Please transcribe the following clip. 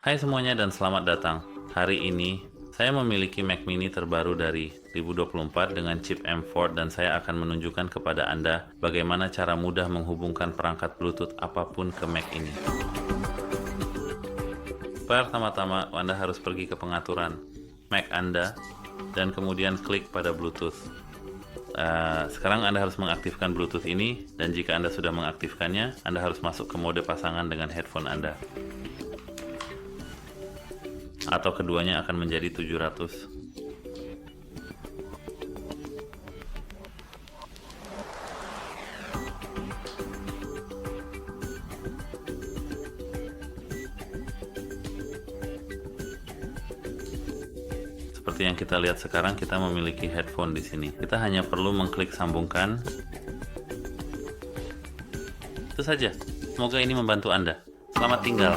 Hai semuanya dan selamat datang. Hari ini saya memiliki Mac mini terbaru dari 2024 dengan chip M4 dan saya akan menunjukkan kepada Anda bagaimana cara mudah menghubungkan perangkat Bluetooth apapun ke Mac ini. Pertama-tama Anda harus pergi ke pengaturan Mac Anda dan kemudian klik pada Bluetooth. Sekarang Anda harus mengaktifkan Bluetooth ini, dan jika Anda sudah mengaktifkannya, Anda harus masuk ke mode pasangan dengan headphone Anda. Atau keduanya akan menjadi 700. Seperti yang kita lihat sekarang, kita memiliki headphone di sini. Kita hanya perlu mengklik sambungkan. Itu saja. Semoga ini membantu Anda. Selamat tinggal.